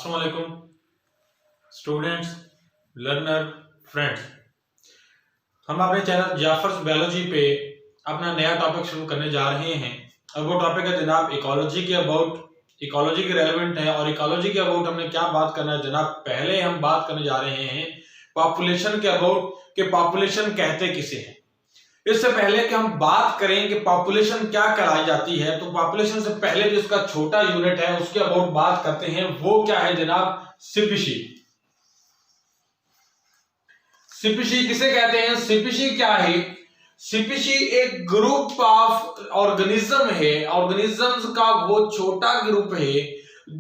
अस्सलाम वालेकुम students, learner, friends. हम अपने चैनल जाफर्स बायोलॉजी पे अपना नया टॉपिक शुरू करने जा रहे हैं और वो टॉपिक है जनाब इकोलॉजी के अबाउट। इकोलॉजी के रेलेवेंट है और इकोलॉजी के अबाउट हमने क्या बात करना है जनाब। पहले हम बात करने जा रहे हैं पॉपुलेशन के अबाउट कि पॉपुलेशन कहते किसे हैं। इससे पहले कि हम बात करें कि पॉपुलेशन क्या कहलाई जाती है, तो पॉपुलेशन से पहले जो इसका छोटा यूनिट है उसके अबाउट बात करते हैं। वो क्या है जनाब? स्पीशी। स्पीशी किसे कहते हैं? स्पीशी क्या है? स्पीशी एक ग्रुप ऑफ ऑर्गेनिज्म है। ऑर्गेनिजम्स का वो छोटा ग्रुप है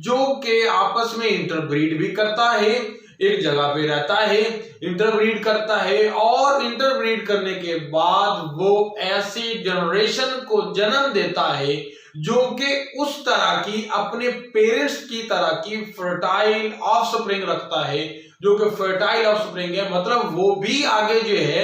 जो कि आपस में इंटरब्रीड भी करता है, एक जगह पे रहता है, इंटरब्रीड करता है और इंटरब्रीड करने के बाद वो ऐसी जनरेशन को जन्म देता है जो कि उस तरह की अपने पेरेंट्स की तरह की फर्टाइल ऑफस्प्रिंग रखता है, जो कि फर्टाइल ऑफस्प्रिंग है, मतलब वो भी आगे जो है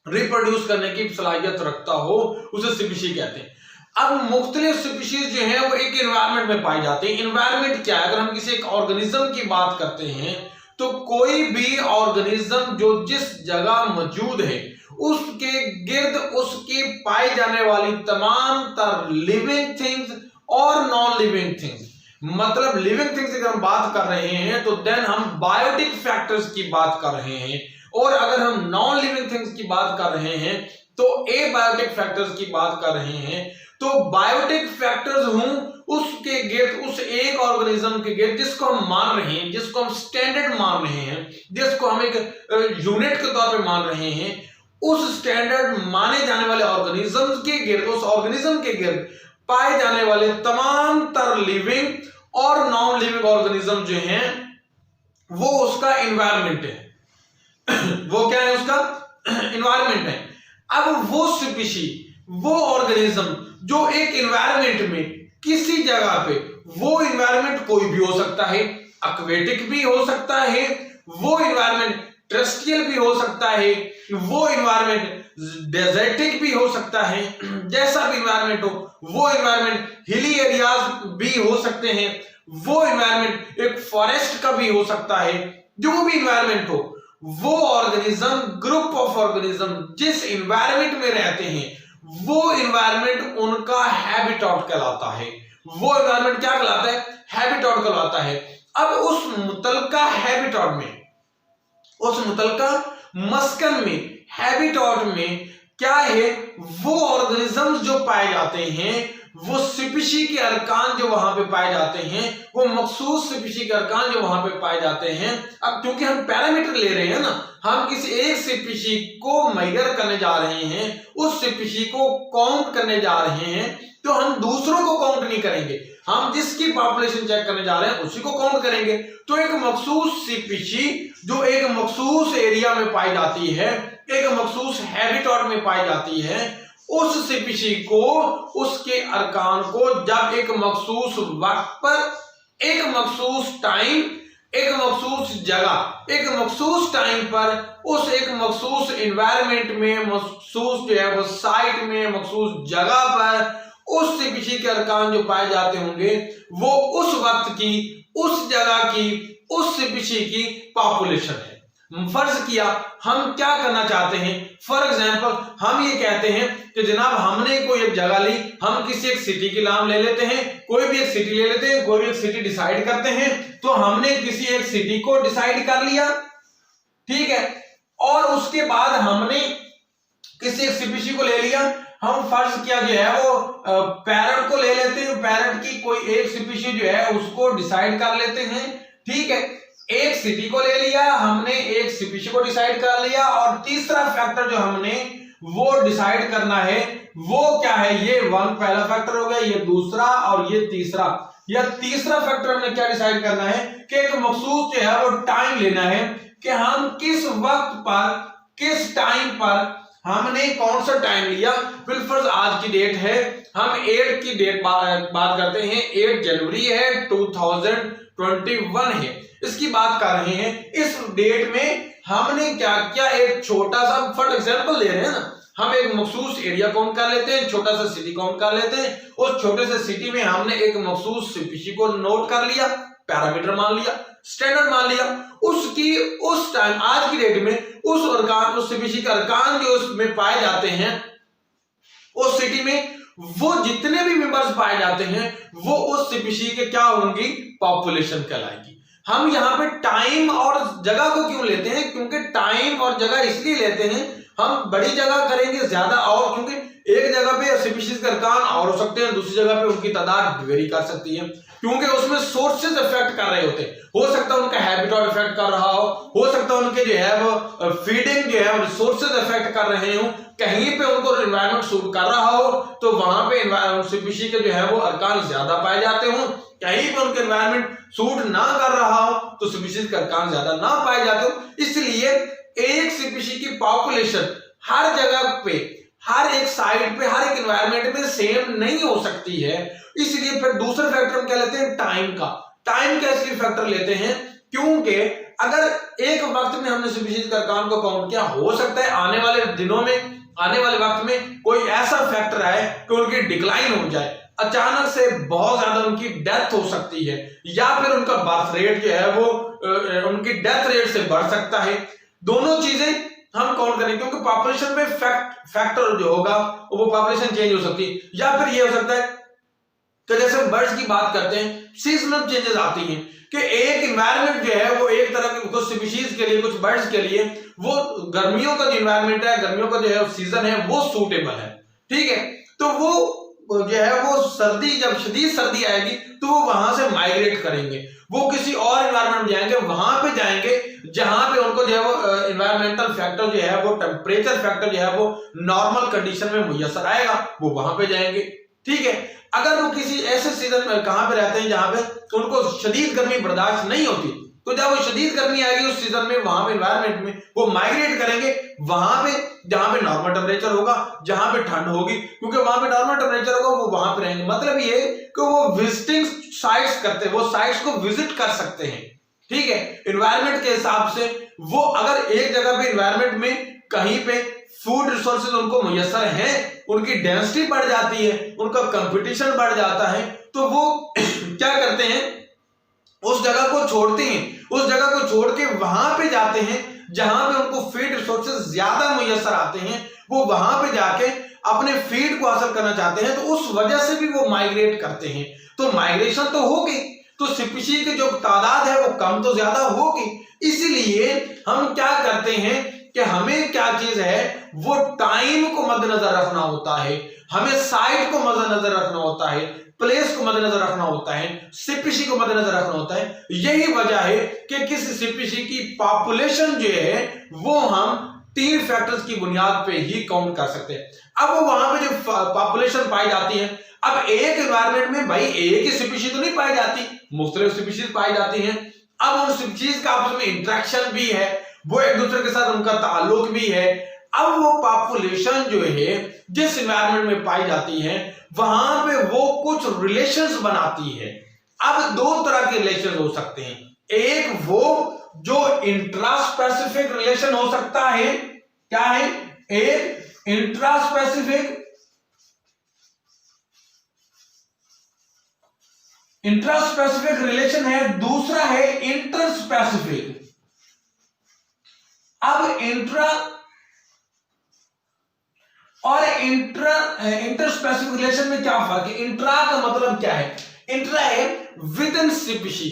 रिप्रोड्यूस करने की सलाहियत रखता हो, उसे स्पीशी कहते हैं। अब मुख्तलिफ स्पीशीज जो है वो एक एनवायरनमेंट में पाई जाती है। एनवायरनमेंट क्या है? अगर हम किसी एक ऑर्गेनिज्म की बात करते हैं तो कोई भी ऑर्गेनिज्म जो जिस जगह मौजूद है उसके गिर्द उसकी पाई जाने वाली तमाम तर लिविंग थिंग्स और नॉन लिविंग थिंग्स, मतलब लिविंग थिंग्स अगर हम बात कर रहे हैं तो देन हम बायोटिक फैक्टर्स की बात कर रहे हैं, और अगर हम नॉन लिविंग थिंग्स की बात कर रहे हैं तो एबायोटिक फैक्टर्स की बात कर रहे हैं। तो बायोटिक फैक्टर्स हूं उसके गिर्द, उस एक ऑर्गेनिज्म के गिर्द जिसको हम मान रहे हैं, जिसको हम स्टैंडर्ड मान रहे हैं, जिसको हम एक यूनिट के तौर पे मान रहे हैं, उस स्टैंडर्ड माने जाने वाले ऑर्गेनिज्म के गिर्द, उस ऑर्गेनिज्म के गिर्द पाए जाने वाले तमाम तर लिविंग और नॉन लिविंग ऑर्गेनिज्म जो हैं वो उसका एनवायरनमेंट है। वो क्या है? उसका एनवायरनमेंट है। अब वो स्पीशी, वो ऑर्गेनिज्म जो एक एनवायरनमेंट में किसी जगह पे, वो एनवायरनमेंट कोई भी हो सकता है, एक्वेटिक भी हो सकता है, वो एनवायरनमेंट टेरेस्ट्रियल भी हो सकता है, वो एनवायरनमेंट डेजर्टिक भी हो सकता है, जैसा भी एनवायरनमेंट हो, वो एनवायरनमेंट हिली एरियाज भी हो सकते हैं, वो एनवायरनमेंट एक फॉरेस्ट का भी हो सकता है, जो भी एनवायरनमेंट हो, वो ऑर्गेनिज्म, ग्रुप ऑफ ऑर्गेनिज्म जिस एनवायरनमेंट में रहते हैं वो एनवायरनमेंट उनका हैबिटेट कहलाता है। वो एनवायरनमेंट क्या कहलाता है? हैबिटेट कहलाता है। अब उस मुतलका हैबिटेट में, उस मुतलका मस्कन में, हैबिटेट में क्या है? वो ऑर्गेनिजम्स जो पाए जाते हैं, वो स्पीशी के अरकान जो वहां पे पाए जाते हैं, वो मखसूस स्पीशी के अरकान जो वहां पे पाए जाते हैं। अब क्योंकि हम पैरामीटर ले रहे हैं ना, हम किसी एक स्पीशी को मेजर करने जा रहे हैं, उस स्पीशी को काउंट करने जा रहे हैं, तो हम दूसरों को काउंट नहीं करेंगे, हम जिसकी पॉपुलेशन चेक करने जा रहे हैं उसी को काउंट करेंगे। तो एक मखसूस स्पीशी जो एक मखसूस एरिया में पाई जाती है, एक मखसूस हैबिटेट में पाई जाती है, उस स्पीशी को, उसके अरकान को जब एक मखसूस वक्त पर, एक मखसूस टाइम, एक मखसूस जगह, एक मखसूस टाइम पर, उस एक मखसूस एनवायरनमेंट में, मखसूस जो है वो साइट में, मखसूस जगह पर उस स्पीशी के अरकान जो पाए जाते होंगे वो उस वक्त की, उस जगह की, उस स्पीशी की पॉपुलेशन है। फर्ज किया हम क्या करना चाहते हैं, फॉर एग्जाम्पल हम ये कहते हैं कि जनाब हमने कोई एक जगह ली, हम किसी एक सिटी की नाम ले लेते हैं, कोई भी एक सिटी ले लेते हैं, कोई भी एक सिटी डिसाइड करते हैं। तो हमने किसी एक सिटी को डिसाइड कर लिया, ठीक है, और उसके बाद हमने किसी एक स्पीशी को ले लिया। हम फर्ज किया जो है वो पैरट को ले लेते हैं, पैरट की कोई एक स्पीशी जो है उसको डिसाइड कर लेते हैं, ठीक है। एक सिटी को ले लिया हमने, एक स्पीशी को डिसाइड कर लिया, और तीसरा फैक्टर जो हमने वो डिसाइड करना है वो क्या है? ये वन पहला फैक्टर हो गया, ये दूसरा और ये तीसरा। या तीसरा फैक्टर हमने क्या डिसाइड करना है कि एक मखसूस जो है वो टाइम लेना है कि हम किस वक्त पर, किस टाइम पर हमने कौन सा टाइम लिया। बिलफर्ज आज की डेट है, हम 8 की डेट बात करते हैं, 8 जनवरी है, 2021 है, इसकी बात कर रहे हैं। इस डेट में हमने क्या किया? एक छोटा सा फॉर एग्जांपल ले रहे हैं ना, हम एक मखसूस एरिया काउंट कर लेते हैं, छोटा सा सिटी काउंट कर लेते हैं, उस छोटे से सिटी में हमने एक मखसूस स्पीशी को नोट कर लिया, पैरामीटर मान लिया, स्टैंडर्ड मान लिया, उसकी उस टाइम आज की डेट में उस अर्कान, उस सीपीसी के अर्कान जो उसमें पाए जाते हैं उस सिटी में, वो जितने भी मेंबर्स पाए जाते हैं वो उस सीपीसी के क्या होंगी, पॉपुलेशन कहलाएगी। हम यहाँ पे टाइम और जगह को क्यों लेते हैं, क्योंकि टाइम और जगह इसलिए लेते हैं, हम बड़ी जगह करेंगे ज्यादा, और क्योंकि एक जगह पे सीपीसी के अर्कान और हो सकते हैं, दूसरी जगह पे उनकी तादाद वेरी कर सकती है, क्योंकि उसमें सोर्सेज इफेक्ट कर रहे होते हैं। हो सकता है उनका हैबिटेट इफेक्ट कर रहा हो सकता है उनके जो है वो फीडिंग जो है रिसोर्सेज इफेक्ट कर रहे हो, कहीं पे उनको एनवायरनमेंट सूट कर रहा हो तो वहां पे सीपीसी के जो है वो अर्कान ज्यादा पाए जाते हो, कहीं पे उनके एनवायरनमेंट सूट ना कर रहा हो तो सीपीसी के अर्कान ज्यादा ना पाए जाते हो। इसलिए एक सीपीसी की पॉपुलेशन हर जगह पे, हर एक साइड पे, हर एक एनवायरनमेंट में सेम नहीं हो सकती है। इसलिए फिर दूसरा फैक्टर हम क्या लेते हैं, टाइम का। टाइम का इसलिए फैक्टर लेते हैं क्योंकि अगर एक वक्त में हमने सीपीसी के अर्कान को काउंट किया, हो सकता है आने वाले दिनों में, आने वाले वक्त में कोई ऐसा फैक्टर आए कि उनकी डिक्लाइन हो जाए, अचानक से बहुत ज्यादा उनकी डेथ हो सकती है, या फिर उनका बर्थ रेट जो है वो उनकी डेथ रेट से बढ़ सकता है। दोनों चीजें हम काउंट करें, क्योंकि पॉपुलेशन में फैक्टर जो होगा वो पॉपुलेशन चेंज हो सकती है, या फिर ये हो सकता है कि जैसे बर्ड्स की बात करते हैं, सीजनल चेंजेस आती हैं कि एक एनवायरनमेंट जो है वो एक तरह के कुछ स्पीशीज के लिए, कुछ बर्ड्स के लिए वो गर्मियों का जो एनवायरनमेंट है, गर्मियों का जो है सीजन है वो सूटेबल है, ठीक है। तो वो जो है वो सर्दी, जब शदीद सर्दी आएगी तो वो वहां से माइग्रेट करेंगे, वो किसी और एनवायरनमेंट में जाएंगे, वहां पे जाएंगे जहां पे उनको जो है वो एनवायरमेंटल फैक्टर जो है वो, टेम्परेचर फैक्टर जो है वो नॉर्मल कंडीशन में मुयसर आएगा, वो वहां पे जाएंगे, ठीक है। अगर वो किसी ऐसे सीजन में कहां पे रहते हैं जहां पे उनको शदीद गर्मी बर्दाश्त नहीं होती, तो जब वो शदीद गर्मी आएगी उस सीजन में, वहां पे एनवायरनमेंट में वो माइग्रेट करेंगे वहां पे जहां पे नॉर्मल टेम्परेचर होगा, जहां पे ठंड होगी, क्योंकि वहां पे नॉर्मल टेम्परेचर होगा, वो वहां पे रहेंगे। मतलब ये कि वो विजिटिंग साइट्स करते हैं, वो साइट्स को विजिट कर सकते हैं, ठीक है, एनवायरनमेंट के हिसाब से। वो अगर एक जगह पे एनवायरनमेंट में कहीं पे फूड रिसोर्सेज उनको मुयसर हैं, उनकी डेंसिटी बढ़ जाती है, उनका कंपटीशन बढ़ जाता है, तो वो क्या करते हैं, उस जगह को छोड़ते हैं, उस जगह को छोड़ के वहां पे जाते हैं जहां पे उनको फीड रिसोर्सेज ज्यादा मुयसर आते हैं, वो वहां पे जाके अपने फीड को हासिल करना चाहते हैं, तो उस वजह से भी वो माइग्रेट करते हैं। तो माइग्रेशन तो होगी, तो सीपीसी की जो तादाद है वो कम तो ज्यादा होगी। इसीलिए हम क्या करते हैं कि हमें क्या चीज है, वो टाइम को मद्देनजर रखना होता है, हमें साइट को मद्देनजर रखना होता है, प्लेस को मद्देनजर रखना होता है, सीपीसी को मद्देनजर रखना होता है। यही वजह है कि किसी सीपीसी की पॉपुलेशन जो है वो हम 3 फैक्टर्स की बुनियाद पे ही काउंट कर सकते हैं। अब वो वहां पे जो पॉपुलेशन पाई जाती है, अब एक एनवायरनमेंट में भाई एक ही स्पीशीज तो नहीं पाई जाती, मुख्तलिफ स्पीशीज पाई जाती हैं। अब उन स्पीशीज का आपस में इंटरेक्शन भी है, वो एक दूसरे के साथ उनका ताल्लुक भी है। अब वो पॉपुलेशन जो है जिस एनवायरनमेंट में पाई जाती है वहां पे वो कुछ रिलेशंस बनाती है। अब 2 तरह के रिलेशन हो सकते हैं, एक वो जो इंट्रास्पेसिफिक रिलेशन हो सकता है, क्या है, एक इंट्रास्पेसिफिक रिलेशन है, दूसरा है इंटरस्पेसिफिक। अब इंट्रा और इंटरस्पेसिफिक रिलेशन में क्या फर्क है? इंट्रा का मतलब क्या है? इंट्रा है विद इन सीपीसी,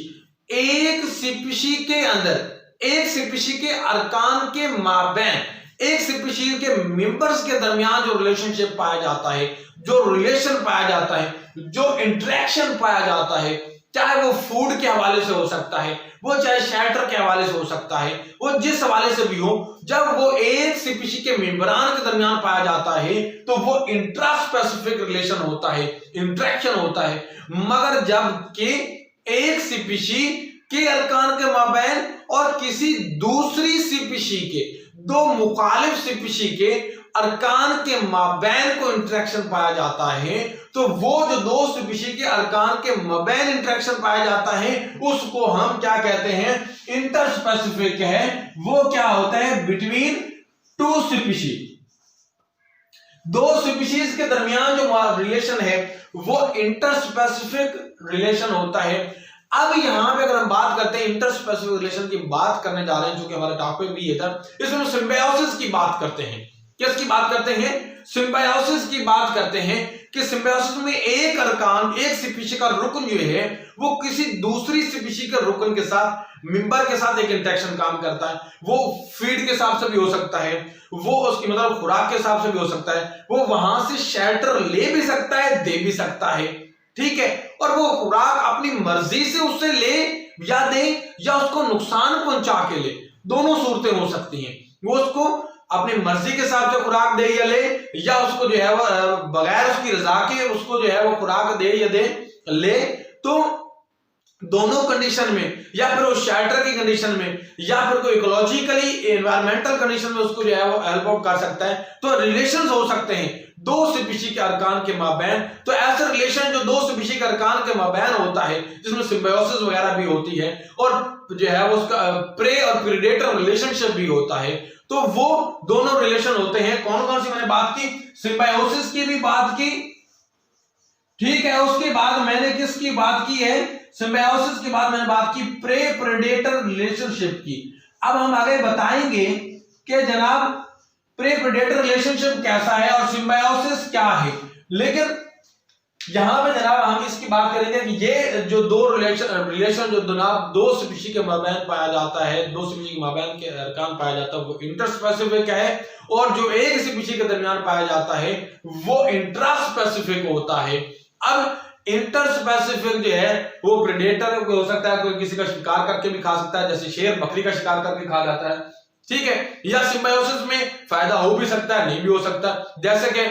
एक सीपीसी के अंदर, एक सीपीसी के अर्कान के माबैन, एक सीपीसी के मेंबर्स के दरमियान जो रिलेशनशिप पाया जाता है, जो रिलेशन पाया जाता है, जो इंटरेक्शन पाया जाता है, चाहे वो फूड के हवाले से हो सकता है, वो चाहे शेल्टर के हवाले से हो सकता है, वो जिस हवाले से भी हो, जब वो एक सीपीसी के मेंबरान के दरमियान पाया जाता है तो वो इंट्रास्पेसिफिक रिलेशन होता है, इंटरेक्शन होता है। मगर जब कि एक सीपीसी के अरकान के माबैन और किसी दूसरी सीपीसी के, 2 मुखालिफ सीपीसी के अरकान के माबैन को इंटरेक्शन पाया जाता है, तो वो जो 2 सीपीसी के अरकान के माबैन इंटरेक्शन पाया जाता है उसको हम क्या कहते हैं? इंटरस्पेसिफिक है। वो क्या होता है? बिटवीन 2 सीपीसी, 2 स्पीशीज के दरमियान जो रिलेशन है वो इंटरस्पेसिफिक रिलेशन होता है। अब यहां पे अगर हम बात करते हैं इंटरस्पेसिफिक रिलेशन की बात करने जा रहे हैं, जो कि हमारा टॉपिक भी ये था, इसमें सिम्बायोसिस की बात करते हैं। किसकी बात करते हैं? सिम्बायोसिस की बात करते हैं कि सिम्बायोसिस में एक अर्कान, एक स्पीशीज का रुकन जो है वो किसी दूसरी स्पीशीज के रुकन के साथ, मेंबर के साथ एक इंटरेक्शन काम करता है। वो फीड के हिसाब से भी हो सकता है, वो उसकी मतलब खुराक के हिसाब से भी हो सकता है, वो वहां से शेल्टर ले भी सकता है, दे भी सकता है, ठीक है। और वो खुराक अपनी मर्जी से उससे ले या दे या उसको नुकसान पहुंचा के ले, दोनों सूरतें हो सकती हैं। वो उसको अपनी मर्जी के हिसाब से खुराक दे या ले, या उसको जो है वो बगैर उसकी रजा के उसको जो है वो खुराक दे या दे ले। तो दोनों कंडीशन में, या फिर वो शेल्टर की कंडीशन में, या फिर कोई इकोलॉजिकली एनवायरमेंटल कंडीशन में उसको जो है वो हेल्प आउट कर सकता है। तो रिलेशंस हो सकते हैं दो स्पीशीज के अरकान के माबैन। तो ऐसा रिलेशन जो दो स्पीशीज के अरकान के माबैन होता है, जिसमें सिम्बायोसिस वगैरह भी होती है, और जो है वो उसका प्रे और प्रेडेटर रिलेशनशिप भी होता है। तो वो दोनों रिलेशन होते हैं। कौन कौन सी मैंने बात की? सिम्बायोसिस की भी बात की, ठीक है। उसके बाद मैंने किसकी बात की है? सिम्बायोसिस के बाद मैंने बात की प्रे प्रेडेटर रिलेशनशिप की। अब हम आगे बताएंगे कि जनाब प्रे प्रेडेटर रिलेशनशिप कैसा है और सिम्बायोसिस क्या है। लेकिन यहां पे जनाब हम इसकी बात करेंगे कि ये जो दो रिलेशन जो जनाब दो स्पीशीज के माबैन पाया जाता है, दो स्पीशीज के माबैन के अरकान पाया जाता है, वो इंटरस्पेसिफिक है। और जो एक स्पीशीज के दरमियान पाया जाता है वो इंट्रास्पेसिफिक होता है। अब इंटरस्पेसिफिक जो है वो प्रेडेटर हो सकता है, कोई किसी का शिकार करके भी खा सकता है, जैसे शेर बकरी का शिकार करके खा जाता है, ठीक है। या सिम्बायोसिस में फायदा हो भी सकता है, नहीं भी हो सकता। जैसे कि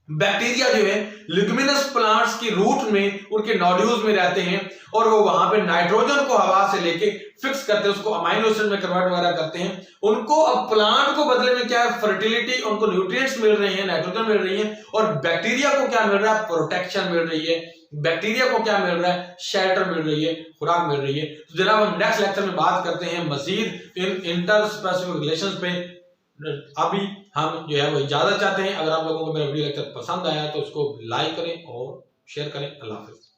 बैक्टीरिया जो है लिग्मिनस प्लांट्स की रूट में, उनके नोड्यूल्स में रहते हैं, और वो वहां पे नाइट्रोजन को हवा से लेके फिक्स करते हैं, उसको अमाइनो एसिड में कन्वर्ट वगैरह करते हैं। उनको अब प्लांट को बदले में क्या है? फर्टिलिटी, उनको न्यूट्रिएंट्स मिल रहे हैं, नाइट्रोजन मिल रही है। और बैक्टीरिया को क्या मिल रहा है? प्रोटेक्शन मिल रही है। बैक्टीरिया को क्या मिल रहा है? शेल्टर मिल रही है, खुराक मिल रही है। तो जनाब हम नेक्स्ट लेक्चर में बात करते हैं मजीद इन इंटरस्पेसिफिक रिलेशंस पे। अभी हम जो है वो इजाजत चाहते हैं। अगर आप लोगों को मेरा वीडियो लेक्चर पसंद आया तो उसको लाइक करें और शेयर करें। अल्लाह हाफिज।